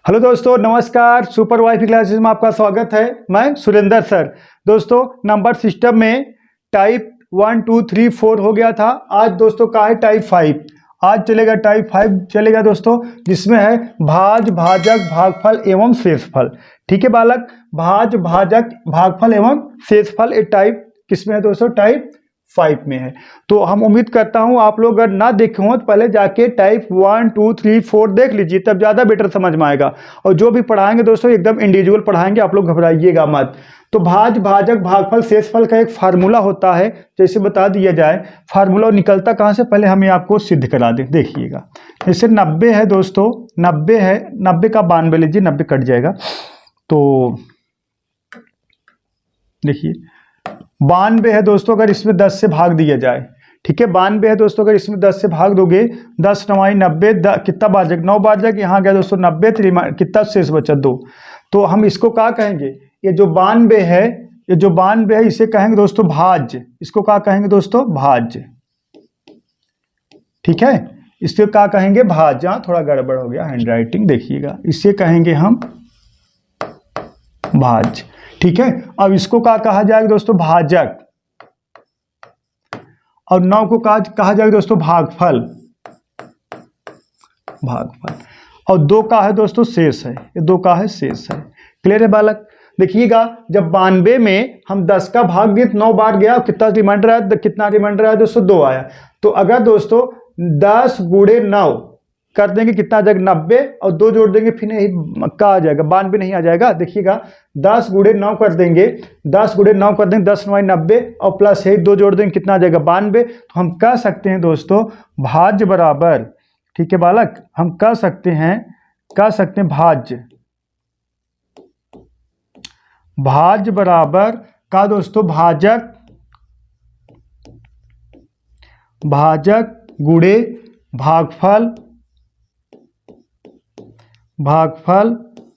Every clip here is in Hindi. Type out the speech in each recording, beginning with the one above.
हेलो दोस्तों, नमस्कार। सुपर वाईफाई क्लासेस में आपका स्वागत है। मैं सुरेंद्र सर। दोस्तों, नंबर सिस्टम में टाइप 1, 2, 3, 4 हो गया था। आज दोस्तों का है टाइप 5। आज चलेगा टाइप 5 चलेगा दोस्तों, जिसमें है भाज, भाजक, भागफल एवं शेषफल। ठीक है बालक, भाज, भाजक, भागफल एवं शेषफल ये टाइप किसमें है दोस्तों? टाइप 5 में है। तो हम उम्मीद करता हूं आप लोग अगर ना देखे हो तो पहले जाके टाइप 1, 2, 3, 4 देख लीजिए, तब ज़्यादा बेटर समझ में आएगा। और जो भी पढ़ाएंगे दोस्तों एकदम इंडिविजुअल पढ़ाएंगे, आप लोग घबराइएगा मत। तो भाज, भाजक, भागफल, शेषफल का एक फार्मूला होता है, जैसे बता दिया जाए। फार्मूला निकलता कहाँ से, पहले हम ये आपको सिद्ध करा दें। देखिएगा, जैसे 90 है दोस्तों, 90 है, 90 का 92 लीजिए, 90 कट जाएगा। तो देखिए 92 है दोस्तों, अगर इसमें 10 से भाग दिया जाए। ठीक है, 92 है दोस्तों, अगर इसमें 10 से भाग दोगे, 10 9 90, कितना बाजक, 9 बाजक, यहाँ गया दोस्तों 90, कितना शेष बचा 2। तो हम इसको क्या कहेंगे? ये जो 92 है, ये जो 92 है, इसे कहेंगे दोस्तों भाज। इसको क्या कहेंगे दोस्तों? भाज। ठीक है, इसको क्या कहेंगे? भाज। यहाँ थोड़ा गड़बड़ हो गया हैंडराइटिंग, देखिएगा, इसे कहेंगे हम भाज। ठीक है, अब इसको क्या कहा जाएगा दोस्तों? भाजक। और 9 को कहा जाएगा दोस्तों भागफल। भागफल। और 2 का है दोस्तों शेष है, ये 2 का है शेष है। क्लियर है बालक? देखिएगा, जब 92 में हम 10 का भाग दिए तो 9 बार गया, कितना रिमाइंडर आया? कितना रिमाइंडर आया दोस्तों? 2 आया। तो अगर दोस्तों 10 गुणे 9 कर देंगे, कितना आ जाएगा? 90, और 2 जोड़ देंगे, फिर नहीं का आ जाएगा, 92 नहीं आ जाएगा। देखिएगा, 10 गुणे 9 कर देंगे, 10 गुणे 9 कर देंगे, 10 9 90, और प्लस है 2 जोड़ देंगे, कितना आ जाएगा? 92। तो हम कह सकते हैं दोस्तों भाज बराबर, ठीक है बालक, हम कह सकते हैं भाज। भाज बराबर का दोस्तों भाजक, भाजक गुणे भागफल, भागफल,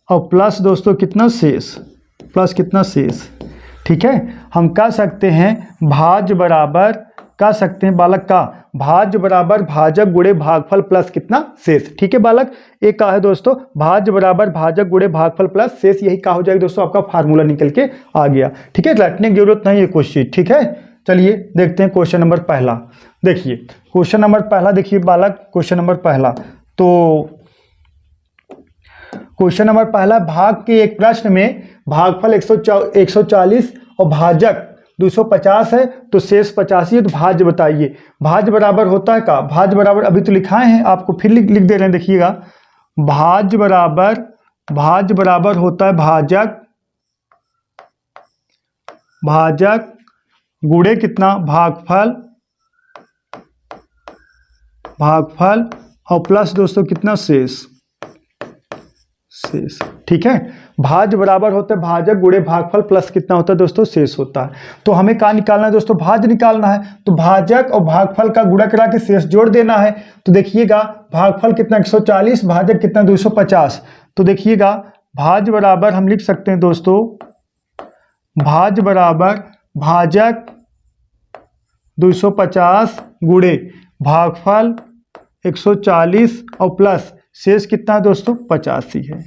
और प्लस दोस्तों कितना? शेष। प्लस कितना? शेष। ठीक है, हम कह सकते हैं भाज बराबर, कह सकते हैं बालक का भाज बराबर भाजक गुणे भागफल प्लस कितना? शेष। ठीक है बालक, एक का है दोस्तों भाज बराबर भाजक गुणे भागफल प्लस शेष, यही का हो जाएगा दोस्तों, आपका फार्मूला निकल के आ गया। ठीक है, रटने की जरूरत नहीं है कुछ चीज। ठीक है, चलिए देखते हैं क्वेश्चन नंबर पहला। देखिए क्वेश्चन नंबर पहला, देखिए बालक, क्वेश्चन नंबर पहला। तो क्वेश्चन नंबर पहला, भाग के एक प्रश्न में भागफल 140 और भाजक 250 है, तो शेष 85 है, तो भाज्य बताइए। भाज्य बराबर होता है का? भाज्य बराबर अभी तो लिखाए हैं, आपको फिर लिख दे रहे हैं। देखिएगा, भाज्य बराबर होता है भाजक, भाजक गुणे कितना? भागफल, भागफल, और प्लस दोस्तों कितना? शेष। शेष। ठीक है, भाज बराबर होता है भाजक गुणे भागफल प्लस कितना होता है दोस्तों? शेष होता है। तो हमें क्या निकालना है दोस्तों? भाज निकालना है। तो भाजक और भागफल का गुणा करा के शेष जोड़ देना है। तो देखिएगा, भागफल कितना? 140, भाजक कितना? 250। तो देखिएगा, भाज बराबर हम लिख सकते हैं दोस्तों, भाज बराबर भाजक 250 गुणे भागफल 140, और प्लस शेष कितना है दोस्तों? 85 है।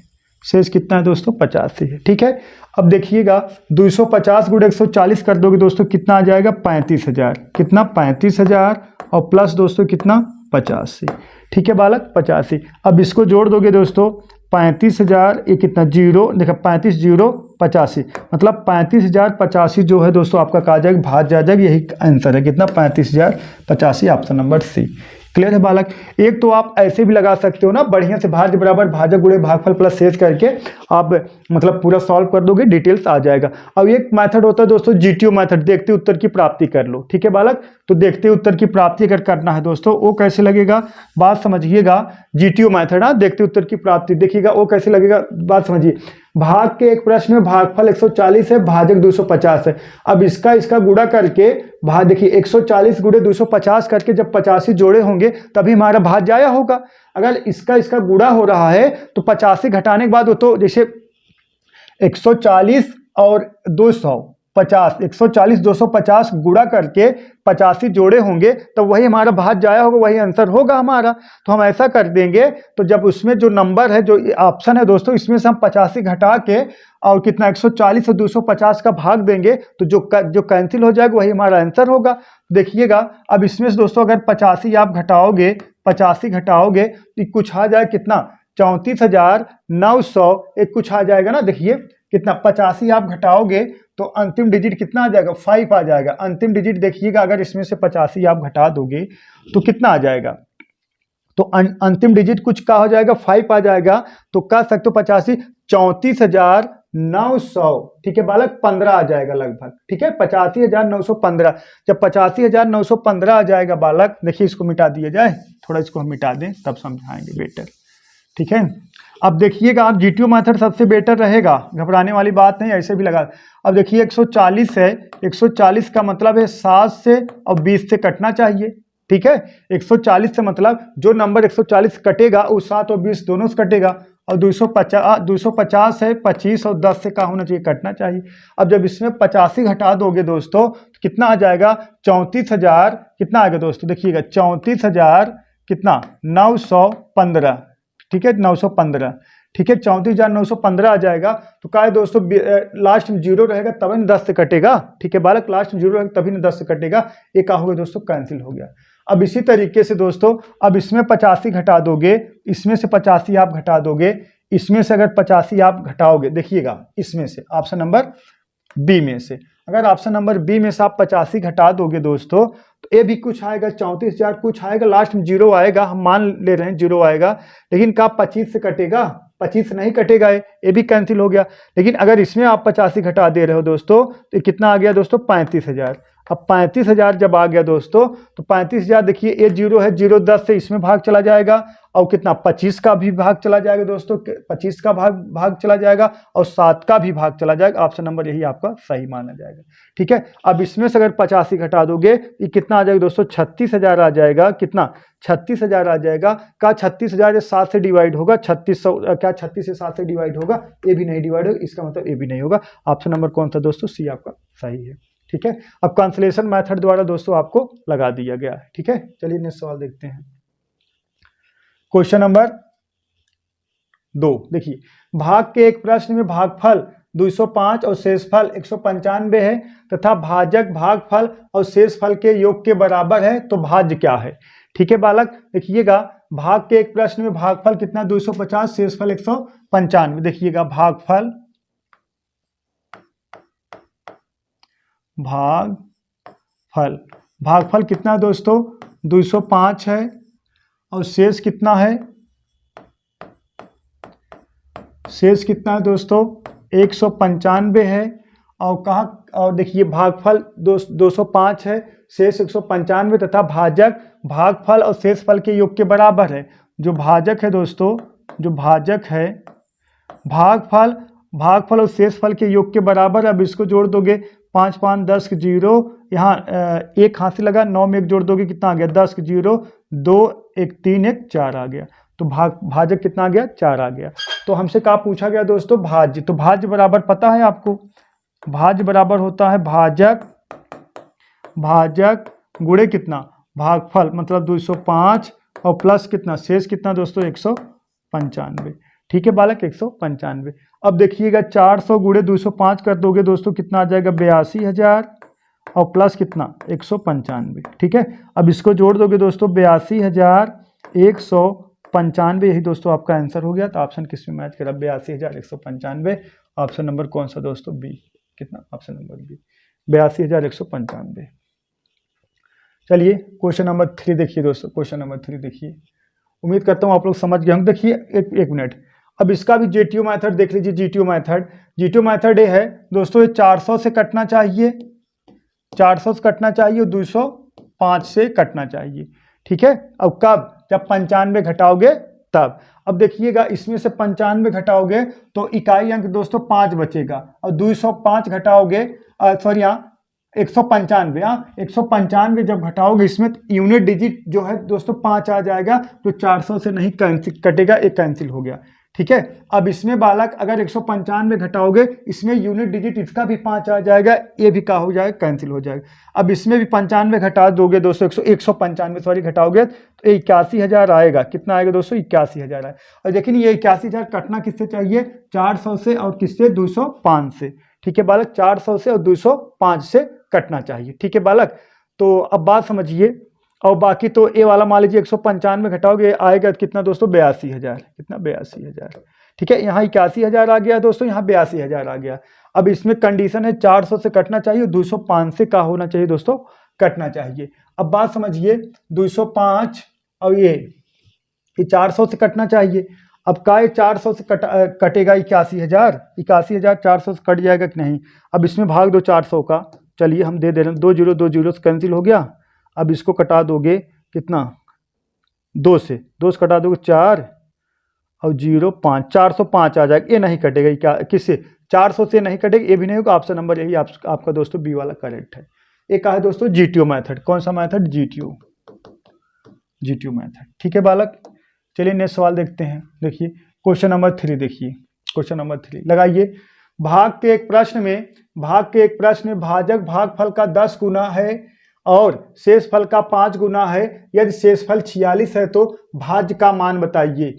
शेष कितना है दोस्तों? 85 है। ठीक है, अब देखिएगा, 250 गुणे 140 कर दोगे दोस्तों, कितना आ जाएगा? 35,000। कितना? 35,000, और प्लस दोस्तों कितना? 85। ठीक है बालक, 85। अब इसको जोड़ दोगे दोस्तों, 35,000, ये कितना? 0, देखा, 35 0 85, मतलब 35,085 जो है दोस्तों आपका कहा जाएगा भाज्य आ जाएगा। यही आंसर है, कितना? 35,085, ऑप्शन नंबर सी। क्लियर है बालक? एक तो आप ऐसे भी लगा सकते हो ना, बढ़िया से भाज्य बराबर भाजक गुणे भागफल प्लस शेष करके आप मतलब पूरा सॉल्व कर दोगे, डिटेल्स आ जाएगा। अब एक मेथड होता है दोस्तों जीटीओ मेथड, देखते उत्तर की प्राप्ति कर लो। ठीक है बालक, तो देखते उत्तर की प्राप्ति अगर करना है दोस्तों, वो कैसे लगेगा बात समझिएगा। जीटीओ मेथड, हाँ, देखते उत्तर की प्राप्ति, देखिएगा वो कैसे लगेगा बात समझिए। भाग के एक प्रश्न में भागफल 140 है, भाजक 250 है। अब इसका गुणा करके भाग, देखिए 140 गुणे 250 करके जब 85 जोड़े होंगे तभी हमारा भाज्य आया होगा। अगर इसका गुणा हो रहा है तो 85 घटाने के बाद वो तो जैसे 140 और 200, 250, 140 250 गुणा करके 85 जोड़े होंगे तो वही हमारा भाज्य आया होगा, वही आंसर होगा हमारा। तो हम ऐसा कर देंगे, तो जब उसमें जो नंबर है, जो ऑप्शन है दोस्तों, इसमें से हम 85 घटा के और कितना 140 और 250 का भाग देंगे तो जो कैंसिल हो जाएगा वही हमारा आंसर होगा। देखिएगा अब इसमें से दोस्तों अगर 85 आप घटाओगे, 85 घटाओगे तो कुछ आ जाए कितना 34,900, एक कुछ आ जाएगा ना। देखिए कितना 85 आप घटाओगे तो अंतिम डिजिट कितना आ जाएगा 5 आ जाएगा। अंतिम डिजिट देखिएगा अगर इसमें से 85 आप घटा दोगे तो कितना आ जाएगा, तो अंतिम डिजिट कुछ का हो जाएगा 5 आ जाएगा। तो कह सकते हो 85 34,900, ठीक है बालक, 15 आ जाएगा लगभग, ठीक है 85,915। जब 85,915 आ जाएगा बालक, देखिए इसको मिटा दिया जाए, थोड़ा इसको हम मिटा दें तब समझाएंगे बेटर, ठीक है। अब देखिएगा आप जीटीओ मेथड सबसे बेटर रहेगा, घबराने वाली बात नहीं, ऐसे भी लगा। अब देखिए 140 है, 140 का मतलब है 7 से और 20 से कटना चाहिए, ठीक है। 140 से मतलब जो नंबर 140 कटेगा वो 7 और 20 दोनों से कटेगा। और 250 है 25 और 10 से क्या होना चाहिए, कटना चाहिए। अब जब इसमें 85 घटा दोगे दोस्तों तो कितना आ जाएगा 34,000, कितना आएगा दोस्तों, देखिएगा 34,000 कितना 915, ठीक है 915, ठीक है 34,915 आ जाएगा। तो क्या है दोस्तों, लास्ट में जीरो रहेगा तभी न 10 से कटेगा, ठीक है बालक, लास्ट में जीरो रहेगा तभी न 10 से कटेगा। ये क्या होगा दोस्तों, कैंसिल हो गया। अब इसी तरीके से दोस्तों अब इसमें 85 घटा दोगे, इसमें से 85 आप घटा दोगे, इसमें से अगर 85 आप घटाओगे, देखिएगा इसमें से ऑप्शन नंबर बी में से, अगर ऑप्शन नंबर बी में से आप 85 घटा दोगे दोस्तों तो ये भी कुछ आएगा 34,000 कुछ आएगा, लास्ट में जीरो आएगा, हम मान ले रहे हैं जीरो आएगा, लेकिन क्या 25 से कटेगा, 25 से नहीं कटेगा, ये भी कैंसिल हो गया। लेकिन अगर इसमें आप 85 घटा दे रहे हो दोस्तों तो कितना आ गया दोस्तों 35,000। अब 35,000 जब आ गया दोस्तों तो 35,000 देखिए ये जीरो है, जीरो 10 से इसमें भाग चला जाएगा और कितना 25 का भी भाग चला जाएगा दोस्तों, 25 का भाग चला जाएगा और 7 का भी भाग चला जाएगा। ऑप्शन नंबर यही आपका सही माना जाएगा, ठीक है। अब इसमें से अगर 85 घटा दोगे ये कितना आ जाएगा दोस्तों 36,000 आ जाएगा, कितना 36,000 आ जाएगा। क्या 36,000 7 से डिवाइड होगा, 3600 क्या 36 से 7 से डिवाइड होगा, ये भी नहीं डिवाइड होगा, इसका मतलब ये भी नहीं होगा। ऑप्शन नंबर कौन सा दोस्तों, सी आपका सही है, ठीक है। अब कैंसलेशन मेथड द्वारा दोस्तों आपको लगा दिया गया है, ठीक है। चलिए नेक्स्ट सवाल देखते हैं, क्वेश्चन नंबर 2। देखिए भाग के एक प्रश्न में भागफल 205 और शेषफल 195 है तथा भाजक भागफल और शेषफल के योग के बराबर है, तो भाज्य क्या है, ठीक है बालक। देखिएगा भाग के एक प्रश्न में भागफल कितना 250, शेषफल 195। देखिएगा भागफल कितना दोस्तों 205 है और शेष कितना है, शेष कितना है दोस्तों 195 है। और कहा, और देखिए भागफल 205 है, शेष 195 तथा भाजक भागफल और शेषफल के योग के बराबर है। जो भाजक है दोस्तों, जो भाजक है भागफल और शेषफल के योग के बराबर। अब इसको जोड़ दोगे 5 5 10 0, यहाँ एक हाथ से लगा, 9 में 1 जोड़ दोगे कितना आ गया 10 0, 2 1 3 1 4 आ गया। तो भाजक कितना आ गया 4 आ गया। तो हमसे क्या पूछा गया दोस्तों, भाज्य। तो भाज्य बराबर पता है आपको, भाज्य बराबर होता है भाजक गुणे कितना भागफल, मतलब 205 और प्लस कितना शेष कितना दोस्तों 195, ठीक है बालक 195। अब देखिएगा 400 गुणे 205 कर दोगे दोस्तों कितना आ जाएगा 82,000 और प्लस कितना 195, ठीक है। अब इसको जोड़ दोगे दोस्तों 82,195, यही दोस्तों आपका आंसर हो गया। तो ऑप्शन किस में मैच करा 82,195, ऑप्शन नंबर कौन सा दोस्तों बी, कितना ऑप्शन नंबर बी 82,195। चलिए क्वेश्चन नंबर 3 देखिए दोस्तों, क्वेश्चन नंबर 3 देखिए, उम्मीद करता हूँ आप लोग समझ गए होंगे। देखिए एक मिनट, अब इसका भी जीटीओ मेथड देख लीजिए। जीटीओ मेथड ये है दोस्तों, ये 400 से कटना चाहिए, 400 से कटना चाहिए और 205 से कटना चाहिए, ठीक है। अब कब, जब 95 घटाओगे तब। अब देखिएगा इसमें से 95 घटाओगे तो इकाई अंक दोस्तों 5 बचेगा और 205 घटाओगे, सॉरी यहाँ 195, 195 जब घटाओगे इसमें यूनिट डिजिट जो है दोस्तों 5 आ जाएगा, तो 400 से नहीं कैंसिल कटेगा, एक कैंसिल हो गया, ठीक है। अब इसमें बालक अगर 195 घटाओगे, इसमें यूनिट डिजिट इसका भी 5 आ जाएगा, ये भी क्या हो जाएगा, कैंसिल हो जाएगा। अब इसमें भी 95 घटा दोगे दोस्तों, 195 सॉरी घटाओगे तो 81,000 आएगा। कितना आएगा दोस्तों, 81,000 आएगा। और देखिए ये 81,000 कटना किससे चाहिए, 400 से और किससे, 205 से। ठीक है बालक, 400 से और 205 से कटना चाहिए। ठीक है बालक, तो अब बात समझिए। और बाकी तो ए वाला मान लीजिए 195 घटाओगे आएगा कितना दोस्तों, 82,000। कितना, 82,000। ठीक है, यहाँ 81,000 आ गया दोस्तों, यहाँ 82,000 आ गया। अब इसमें कंडीशन है 400 से कटना चाहिए, 205 से का होना चाहिए दोस्तों, कटना चाहिए। अब बात समझिए, 205 और ये 400 से कटना चाहिए। अब का 400 से कटेगा 81,000, 81,000 400 से कट जाएगा कि नहीं। अब इसमें भाग दो 400 का, चलिए हम दे रहे हैं, 2 जीरो 2 जीरो से कैंसिल हो गया। अब इसको कटा दोगे कितना, 2 से कटा दोगे 4 और 0 5, 405 आ जाएगा। ये नहीं कटेगा, क्या किससे, 400 से नहीं कटेगा, ये भी नहीं होगा। ऑप्शन नंबर यही आपका दोस्तों बी वाला करेक्ट है। एक है दोस्तों जीटीओ मेथड। कौन सा मेथड, जीटीओ मेथड। ठीक है बालक, चलिए नेक्स्ट सवाल देखते हैं। देखिए क्वेश्चन नंबर 3, देखिए क्वेश्चन नंबर 3 लगाइए। भाग के एक प्रश्न में भाजक भागफल का 10 गुना है और शेषफल का 5 गुना है। यदि शेषफल 46 है तो भाज्य का मान बताइए।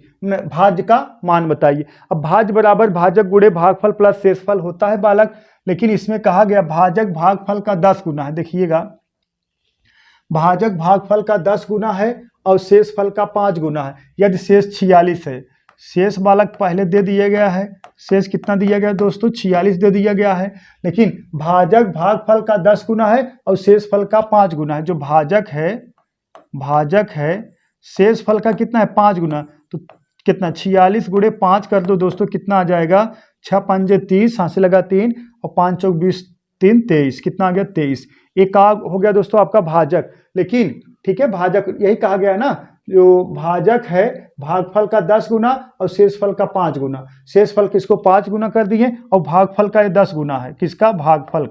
अब भाज्य बराबर भाजक गुणे भागफल प्लस शेषफल होता है बालक, लेकिन इसमें कहा गया भाजक भागफल का 10 गुना है। देखिएगा, भाजक भागफल का 10 गुना है और शेषफल का 5 गुना है। यदि शेष 46 है, शेष बालक पहले दे दिया गया है, शेष कितना दिया गया दोस्तों, 46 दे दिया गया है। लेकिन भाजक भागफल का 10 गुना है और शेषफल का 5 गुना है। जो भाजक है शेषफल का कितना है, 5 गुना। तो कितना, 46 गुणे 5 कर दो दोस्तों, कितना आ जाएगा, 6 पंजे 30, हाथ से लगा 3 और 5 चौक 20, 3 23, कितना आ गया 23। एक हो गया दोस्तों आपका भाजक। लेकिन ठीक है, भाजक यही कहा गया है ना, जो भाजक है भागफल का 10 गुना और शेषफल का 5 गुना। शेषफल किसको 5 गुना कर दिए और भागफल का ये 10 गुना है। किसका, भागफल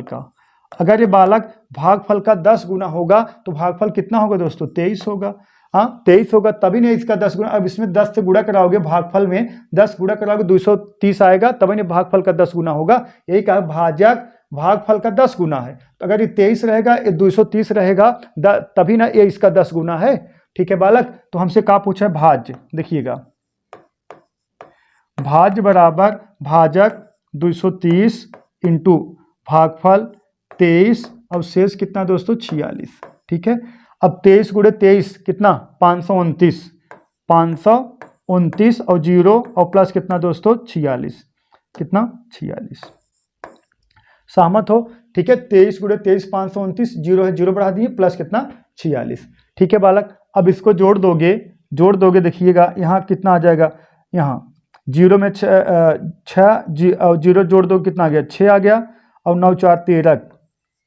का। अगर ये बालक भागफल का 10 गुना होगा तो भागफल कितना होगा दोस्तों, 23 होगा। हाँ 23 होगा, तभी नहीं इसका 10 गुना। अब इसमें 10 से गुणा कराओगे, भागफल में 10 गुणा कराओगे 230 आएगा, तभी नहीं भागफल का 10 गुना होगा। यही कहा, भाजक भागफल का 10 गुना है। तो अगर ये 23 रहेगा, ये 230 रहेगा, तभी ना ये इसका 10 गुना है। ठीक है बालक, तो हमसे क्या पूछा है, भाज्य। देखिएगा, भाज्य बराबर भाजक 230 इंटू भागफल 23 और शेष कितना दोस्तों, 46। ठीक है, अब 23 गुणे 23 कितना, 529 और 0 और प्लस कितना दोस्तों, 46। कितना, 46। सहमत हो। ठीक है, 23 गुणे 23 529, 0 है 0 बढ़ा दिए, प्लस कितना, 46। ठीक है बालक, अब इसको जोड़ दोगे देखिएगा, यहाँ कितना आ जाएगा, यहाँ 0 में 6 और 0 जोड़ दो, कितना आ गया, 6 आ गया और 9 4 13,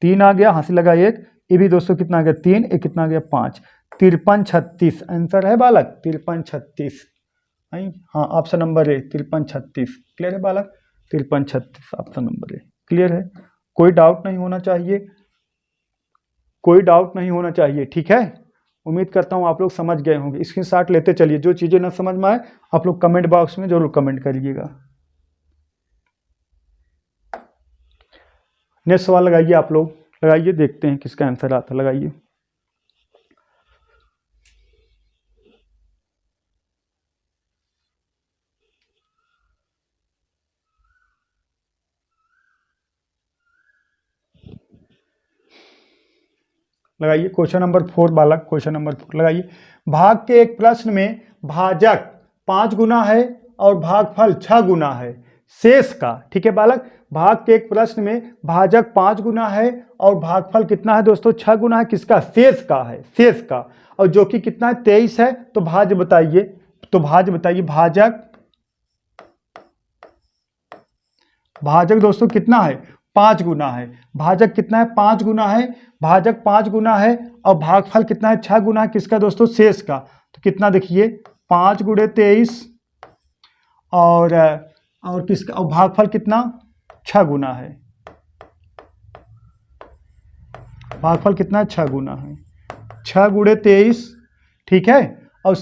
3 आ गया, हासिल लगा 1, ये भी दोस्तों कितना आ गया 3, एक कितना आ गया 5, 53 36 आंसर है बालक, 53 36। हाँ ऑप्शन नंबर ए 53 36। क्लियर है बालक, 53 36 ऑप्शन नंबर ए। क्लियर है, कोई डाउट नहीं होना चाहिए। ठीक है, उम्मीद करता हूँ आप लोग समझ गए होंगे। स्क्रीनशॉट लेते चलिए, जो चीज़ें ना समझ में आए आप लोग कमेंट बॉक्स में जरूर कमेंट करिएगा। नेक्स्ट सवाल लगाइए, आप लोग लगाइए, देखते हैं किसका आंसर आता, लगाइए। लगाइए क्वेश्चन नंबर 4 बालक, क्वेश्चन नंबर 4 लगाइए। भाग के एक प्रश्न में भाजक 5 गुना है और भागफल 6 गुना है, शेष का। ठीक है बालक, भाग के एक प्रश्न में भाजक 5 गुना है और भागफल कितना है दोस्तों, 6 गुना है। किसका, शेष का है, शेष का। और जो कि कितना है 23 है। तो भाज्य बताइए, भाजक दोस्तों कितना है, 5 गुना है। भाजक कितना है, 5 गुना है। भाजक 5 गुना है और भागफल कितना है, 6 गुना है। किसका दोस्तों, शेष का। तो कितना देखिए, 5 गुणे 23 और किसका, और भागफल कितना, 6 गुना है। भागफल कितना है, 6 गुना है, 6 गुणे 23। ठीक है, और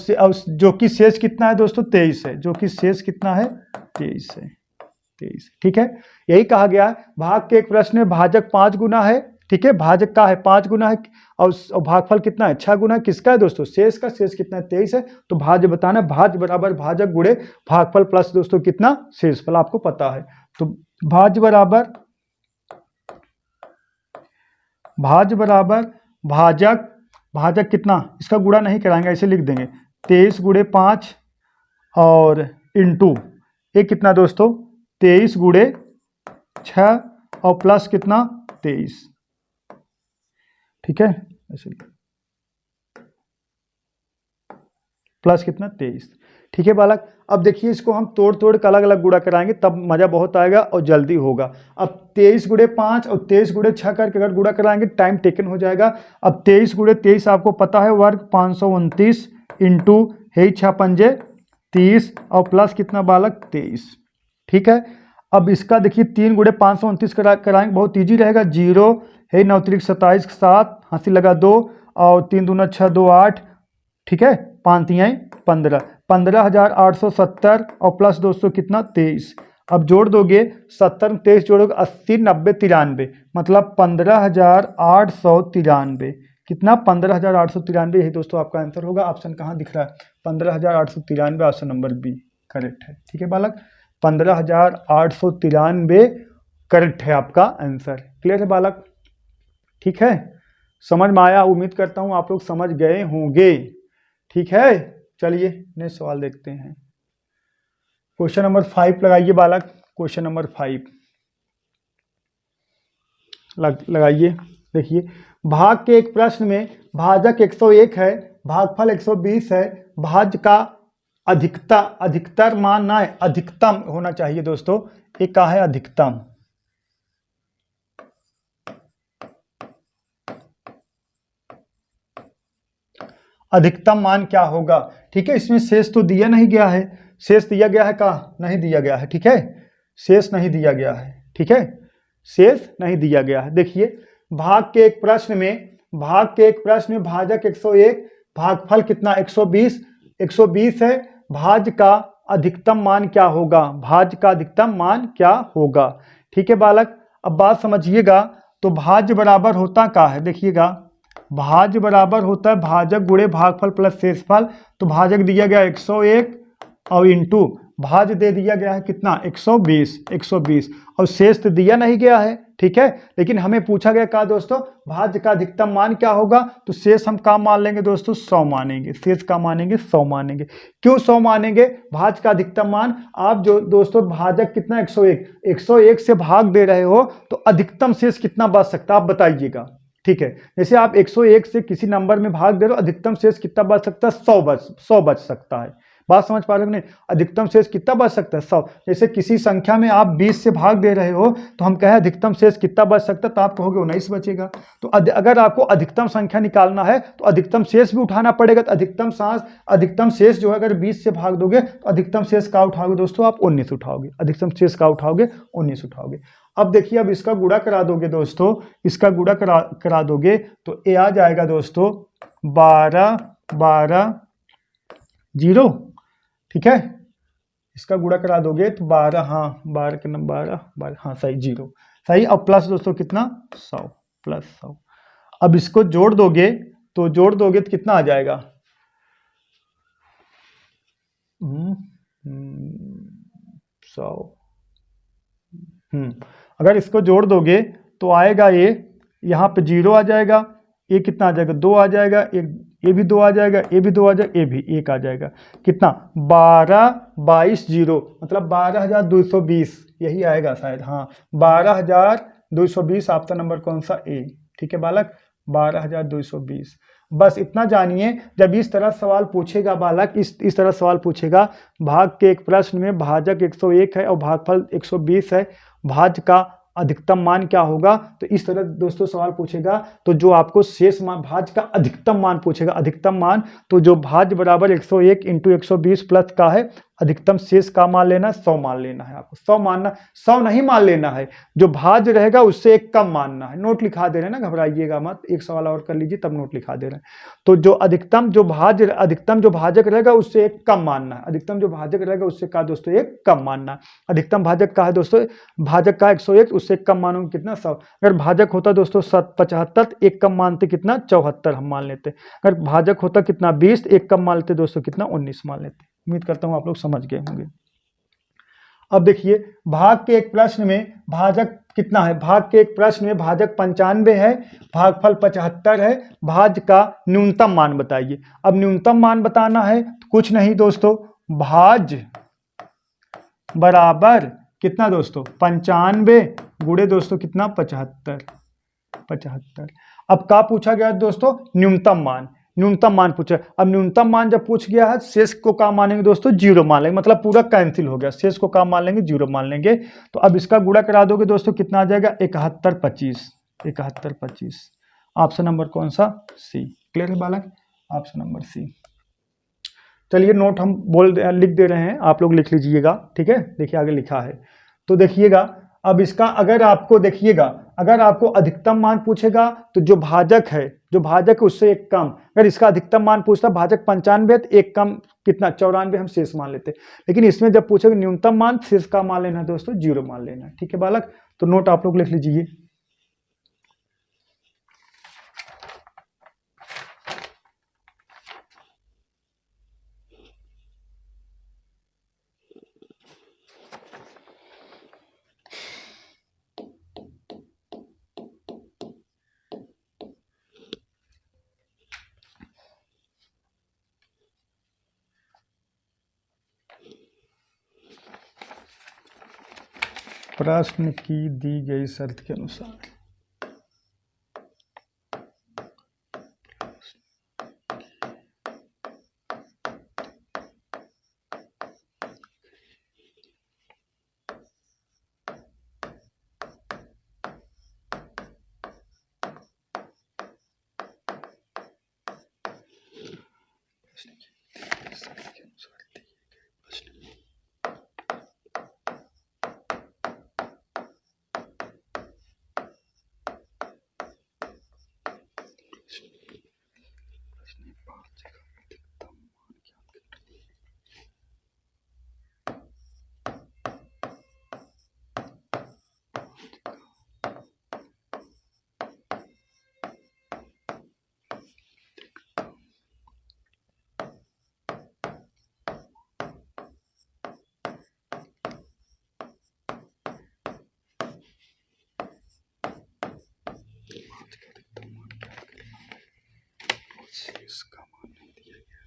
जो कि शेष कितना है दोस्तों 23 है, जो कि शेष कितना है 23 है, 23। ठीक है, यही कहा गया है। भाग के एक प्रश्न में भाजक 5 गुना है, ठीक है, भाजक का है 5 गुना है और भागफल कितना है 6 गुना है। किसका है दोस्तों? शेष का। शेष कितना है 23 है, तो भाज्य बताना, भाज्य बराबर भाजक गुणे भागफल प्लस दोस्तों कितना शेषफल, आपको पता है। तो भाज्य बराबर भाजक, भाजक कितना, इसका गुणा नहीं कराएंगे, ऐसे लिख देंगे 23 गुणे 5 और इंटू एक कितना दोस्तों 23 गुणे 6 और प्लस कितना 23। ठीक है, ऐसे प्लस कितना 23। ठीक है बालक, अब देखिए इसको हम तोड़ के अलग अलग गुणा कराएंगे, तब मजा बहुत आएगा और जल्दी होगा। अब 23 गुणे 5 और 23 गुणे 6 करके अगर गुणा कराएंगे टाइम टेकन हो जाएगा। अब 23 गुणे 23 आपको पता है वर्ग 529 इंटू है 6 पंजे 30 और प्लस कितना बालक 23। ठीक है, अब इसका देखिए 3 गुणे 529 कराएंगे, बहुत ईजी रहेगा। 0 है 9 त्रिक 27 7 हंसी लगा 2 और 3 दूना 6 2 8। ठीक है, 5 तियाई 15, 15,870 और प्लस दोस्तों कितना 23। अब जोड़ दोगे 70 में 23 जोड़ोगे 80 90 93, मतलब 15,893। कितना 15,893, यही दोस्तों आपका आंसर होगा। ऑप्शन कहाँ दिख रहा है 15,893, ऑप्शन नंबर बी करेक्ट है। ठीक है बालक, 15,893 करेक्ट है आपका आंसर। क्लियर है बालक? ठीक है, समझ में आया, उम्मीद करता हूं आप लोग समझ गए होंगे। ठीक है, चलिए नेक्स्ट सवाल देखते हैं। क्वेश्चन नंबर 5 लगाइए बालक, क्वेश्चन नंबर 5 लगाइए। देखिए, भाग के एक प्रश्न में भाजक 101 है, भागफल 120 है, भाज्य का अधिकतर मान ना है, अधिकतम होना चाहिए दोस्तों। एक का है अधिकतम, अधिकतम मान क्या होगा। ठीक है, इसमें शेष तो दिया नहीं गया है, शेष दिया गया है का नहीं दिया गया है। ठीक है, शेष नहीं दिया गया है। ठीक है, शेष नहीं दिया गया है। देखिए, भाग के एक प्रश्न में भाजक 101, भागफल कितना 120 है, भाज्य का अधिकतम मान क्या होगा, भाज्य का अधिकतम मान क्या होगा। ठीक है बालक, अब बात समझिएगा। तो भाज्य बराबर होता क्या है, देखिएगा, भाज्य बराबर होता है भाजक गुणे भागफल प्लस शेषफल। तो भाजक दिया गया 101 और इंटू भाज्य दे दिया गया है कितना 120 और शेष तो दिया नहीं गया है। ठीक है, लेकिन हमें पूछा गया क्या दोस्तों, भाज्य का अधिकतम मान क्या होगा। तो शेष हम क्या मान लेंगे दोस्तों 100 मानेंगे, शेष का मानेंगे 100 मानेंगे। क्यों 100 मानेंगे, भाज्य का अधिकतम मान, आप जो दोस्तों भाजक कितना 101 से भाग दे रहे हो तो अधिकतम शेष कितना बच सकता है आप बताइएगा। ठीक है, जैसे आप 101 से किसी नंबर में भाग दे रहे हो, अधिकतम शेष कितना बच सकता है 100 बच सकता है। बात समझ पा रहे हो नहीं, अधिकतम शेष कितना बच सकता है 100। जैसे किसी संख्या में आप 20 से भाग दे रहे हो तो हम कहें अधिकतम शेष कितना बच सकता है, तो आप कहोगे 19 बचेगा। तो अगर आपको अधिकतम संख्या निकालना है तो अधिकतम शेष भी उठाना पड़ेगा। तो अधिकतम शेष जो है अगर 20 से भाग दोगे तो अधिकतम शेष का उठाओगे दोस्तों आप 19 उठाओगे, अधिकतम शेष का उठाओगे 19 उठाओगे। अब देखिए, अब इसका गुणा करा दोगे दोस्तों, इसका गुणा करा दोगे तो ये आ जाएगा दोस्तों 12 0। ठीक है, इसका गुणा करा दोगे तो 12, हाँ 12 के नंबर 12, हाँ सही 0 सही। अब प्लस दोस्तों कितना 100 प्लस 100। अब इसको जोड़ दोगे तो कितना आ जाएगा 100। अगर इसको जोड़ दोगे तो आएगा ये, यहाँ पे 0 आ जाएगा, ये कितना आ जाएगा 2 आ जाएगा, ये भी 2 आ जाएगा, ये भी 2 आ जाएगा, ये भी 1 आ जाएगा। कितना 12 22 0, मतलब 12,220 यही आएगा शायद, हाँ 12,220 आपका नंबर कौन सा ए। ठीक है बालक, 12,220। बस इतना जानिए, जब इस तरह सवाल पूछेगा बालक, इस तरह सवाल पूछेगा, भाग के एक प्रश्न में भाजक 101 है और भागफल 120 है, भाज्य का अधिकतम मान क्या होगा। तो इस तरह दोस्तों सवाल पूछेगा तो जो आपको शेष मान, भाज्य का अधिकतम मान पूछेगा, अधिकतम मान, तो जो भाज्य बराबर 101 इंटू 120 प्लस का है अधिकतम शेष का मान लेना, 100 मान लेना है आपको, 100 मानना, 100 नहीं मान लेना है, जो भाज्य रहेगा उससे एक कम मानना है। नोट लिखा दे रहे हैं ना, घबराइएगा मत, एक सवाल और कर लीजिए तब नोट लिखा दे रहे हैं। तो जो अधिकतम जो भाजक रहेगा उससे एक कम मानना है, अधिकतम जो भाजक रहेगा उससे का दोस्तों एक कम मानना है। अधिकतम भाजक का है दोस्तों, भाजक का 101, उससे एक कम मानोगे कितना, 100। अगर भाजक होता दोस्तों 75, एक कम मानते कितना, 74 हम मान लेते। अगर भाजक होता कितना 20, एक कम मान लेते दोस्तों कितना, 19 मान लेते। उम्मीद करता हूं आप लोग समझ गए होंगे। अब देखिए भाग के एक प्रश्न में भाजक कितना है, भाग के एक प्रश्न में भाजक 95 है, भागफल 75 है, भाज्य का न्यूनतम मान बताइए। अब न्यूनतम मान बताना है तो कुछ नहीं दोस्तों, भाज्य बराबर कितना दोस्तों, 95 गुणे दोस्तों कितना, 75। अब क्या पूछा गया दोस्तों, न्यूनतम मान, न्यूनतम मान पूछा। अब न्यूनतम मान जब पूछ गया है, शेष को क्या मानेंगे दोस्तों, 0 मान लेंगे, मतलब पूरा कैंसिल हो गया, शेष को क्या मान लेंगे, 0 मान लेंगे। तो अब इसका गुणा करा दोगे दोस्तों कितना आ जाएगा, 7125। ऑप्शन नंबर कौन सा, सी। क्लियर है बालक, ऑप्शन नंबर सी। चलिए नोट हम लिख दे रहे हैं, आप लोग लिख लीजिएगा, ठीक है। देखिए आगे लिखा है तो देखिएगा। अब इसका अगर आपको देखिएगा, अगर आपको अधिकतम मान पूछेगा तो जो भाजक है उससे एक कम, अगर इसका अधिकतम मान पूछता, भाजक 95 है तो एक कम कितना, 94 हम शेष मान लेते। लेकिन इसमें जब पूछेगा न्यूनतम मान, शेष का मान लेना है दोस्तों, 0 मान लेना है, ठीक है बालक। तो नोट आप लोग लिख लीजिए। प्रश्न की दी गई शर्त के अनुसार इसका मान नहीं दिया गया।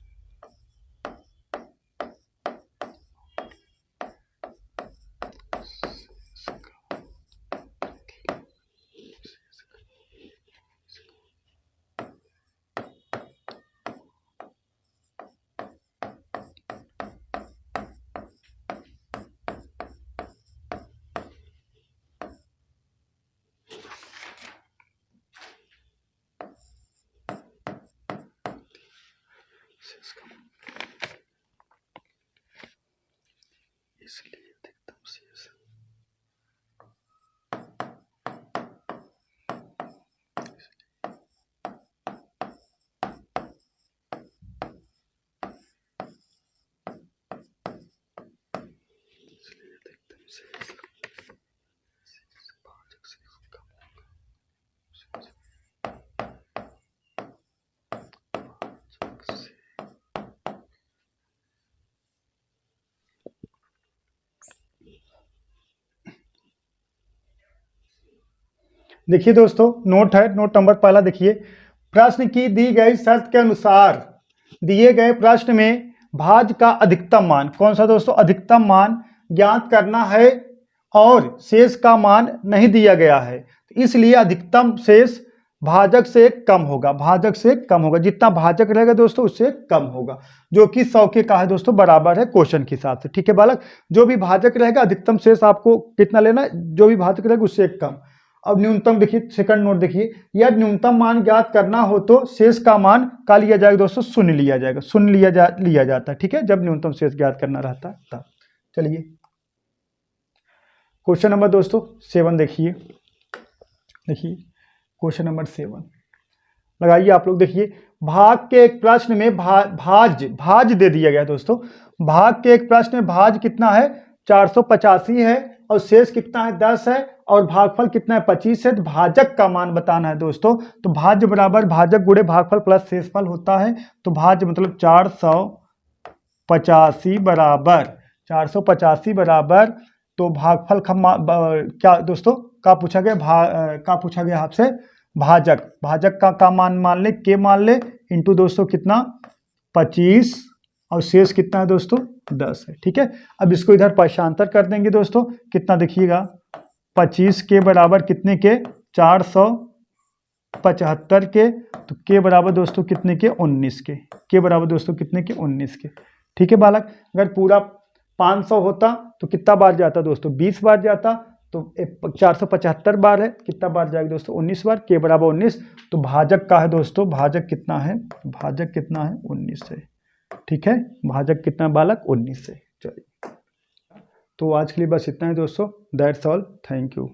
इसलिए अधिकतम शेष भाजक से कम होगा। देखिए दोस्तों नोट है, नोट नंबर पहला देखिए, प्रश्न की दी गई शर्त के अनुसार दिए गए प्रश्न में भाज्य का अधिकतम मान, कौन सा दोस्तों, अधिकतम मान ज्ञात करना है और शेष का मान नहीं दिया गया है, इसलिए अधिकतम शेष भाजक से कम होगा, भाजक से कम होगा, जितना भाजक रहेगा दोस्तों उससे कम होगा, जो कि 100 के का है दोस्तों बराबर है क्वेश्चन के हिसाब से, ठीक है बालक। जो भी भाजक रहेगा अधिकतम शेष आपको कितना लेना है, जो भी भाजक रहेगा उससे एक कम। अब न्यूनतम देखिए, सेकंड नोट देखिए, यदि न्यूनतम मान ज्ञात करना हो तो शेष का मान का लिया जाएगा दोस्तों, शून्य लिया जाएगा, शून्य लिया जाता है, ठीक है, जब न्यूनतम शेष ज्ञात करना रहता है तब। चलिए क्वेश्चन नंबर दोस्तों 7 देखिए क्वेश्चन नंबर 7 लगाइए आप लोग। देखिए भाग के एक प्रश्न में भाज दे दिया गया दोस्तों। भाग के एक प्रश्न में भाज कितना है 485 है और शेष कितना है 10 है और भागफल कितना है 25 है। तो भाजक का मान बताना है दोस्तों। तो भाज्य बराबर भाजक गुणे भागफल प्लस शेषफल होता है। तो भाज्य मतलब 485 बराबर तो भागफल क्या दोस्तों का पूछा गया आपसे, भाजक का मान ले के मान ले इंटू दोस्तों कितना 25 और शेष कितना है दोस्तों 10 है, ठीक है। अब इसको इधर पक्षांतर कर देंगे दोस्तों, कितना देखिएगा 25 के बराबर कितने के 475 के, तो के बराबर दोस्तों कितने के 19 के बराबर दोस्तों कितने के 19 के, ठीक है बालक। अगर पूरा 500 होता तो कितना बार जाता दोस्तों 20 बार जाता, तो 475 बार है, कितना बार जाएगा दोस्तों 19 बार, के बराबर 19। तो भाजक का है दोस्तों, भाजक कितना है 19 है, ठीक है। भाजक कितना बालक 19 है। चलिए तो आज के लिए बस इतना है दोस्तों, दैट्स ऑल, थैंक यू।